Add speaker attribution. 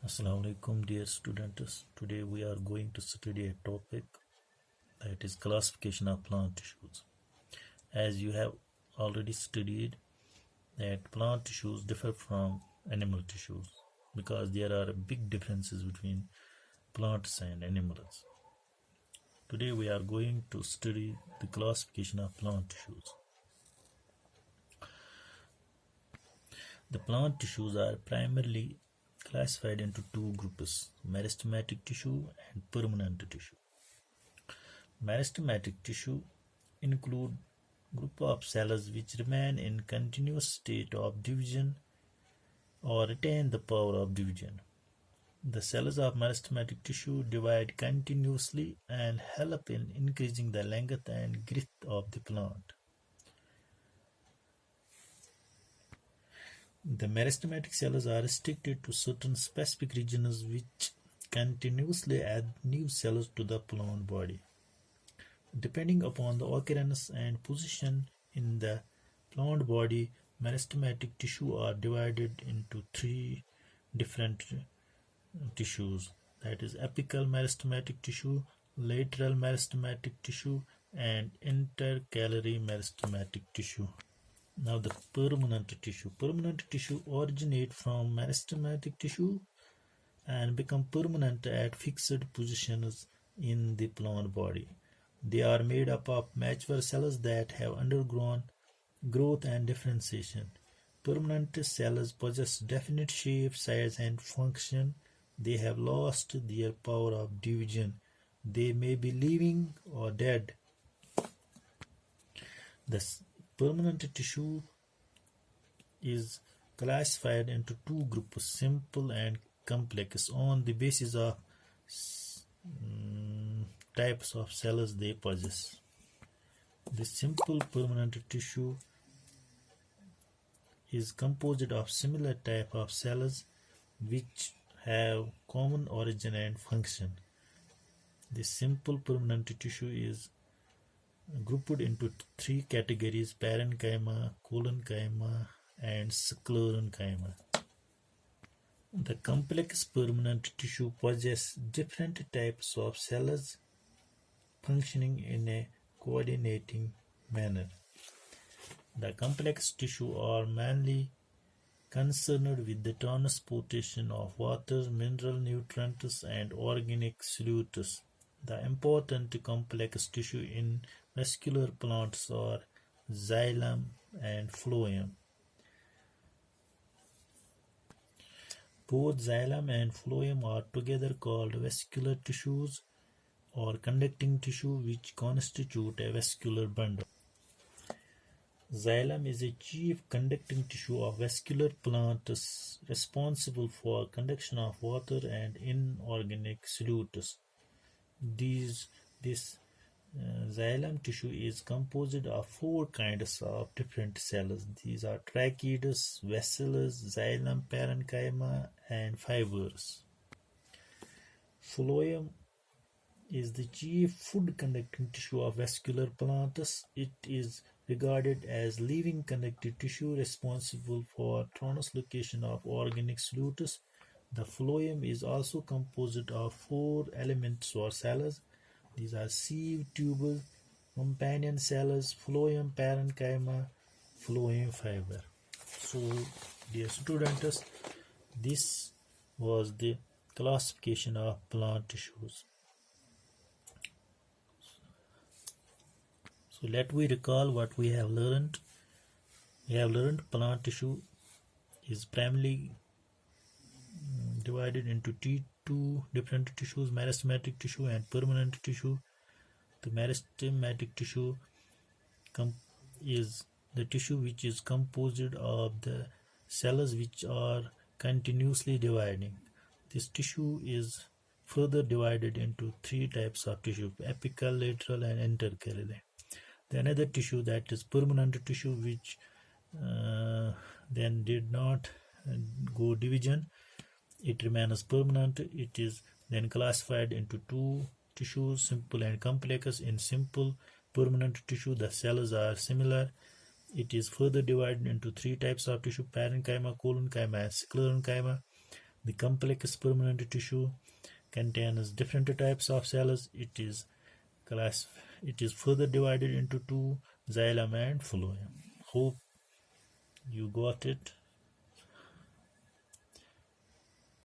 Speaker 1: Assalamu alaikum, dear students. Today we are going to study a topic that is classification of plant tissues. As you have already studied that plant tissues differ from animal tissues because there are big differences between plants and animals. Today we are going to study the classification of plant tissues. The plant tissues are primarily classified into two groups, meristematic tissue and permanent tissue. Meristematic tissue include group of cells which remain in continuous state of division or retain the power of division. The cells of meristematic tissue divide continuously and help in increasing the length and girth of the plant. The meristematic cells are restricted to certain specific regions which continuously add new cells to the plant body. Depending upon the occurrence and position in the plant body, meristematic tissue are divided into three different tissues, that is apical meristematic tissue, lateral meristematic tissue, and intercalary meristematic tissue. Now the permanent tissue. Permanent tissue originate from meristematic tissue and become permanent at fixed positions in the plant body. They are made up of mature cells that have undergone growth and differentiation. Permanent cells possess definite shape, size, and function. They have lost their power of division. They may be living or dead. The permanent tissue is classified into two groups, simple and complex, on the basis of types of cells they possess. The simple permanent tissue is composed of similar type of cells which have common origin and function. The simple permanent tissue is grouped into three categories: parenchyma, collenchyma, and sclerenchyma. The complex permanent tissue possesses different types of cells functioning in a coordinating manner. The complex tissue are mainly concerned with the transportation of water, mineral nutrients, and organic solutes. The important complex tissue in vascular plants are xylem and phloem. Both xylem and phloem are together called vascular tissues or conducting tissue, which constitute a vascular bundle. Xylem is a chief conducting tissue of vascular plants responsible for conduction of water and inorganic solutes. This xylem tissue is composed of four kinds of different cells. These are tracheids, vessels, xylem, parenchyma, and fibers. Phloem is the chief food conducting tissue of vascular plants. It is regarded as living connective tissue responsible for translocation of organic solutes. The phloem is also composed of four elements or cells. These are sieve, tubule, companion cells, phloem, parenchyma, phloem fiber. So, dear students, this was the classification of plant tissues. So let we recall what we have learned. We have learned plant tissue is primarily divided into two different tissues, meristematic tissue and permanent tissue. The meristematic tissue is the tissue which is composed of the cells which are continuously dividing. This tissue is further divided into three types of tissue: apical, lateral, and intercalary. The another tissue, that is permanent tissue, which then did not go division. It remains permanent. It is then classified into two tissues, simple and complex. In simple permanent tissue, the cells are similar. It is further divided into three types of tissue: parenchyma, collenchyma, and sclerenchyma. The complex permanent tissue contains different types of cells. Class, it is further divided into two, xylem and phloem. Hope you got it.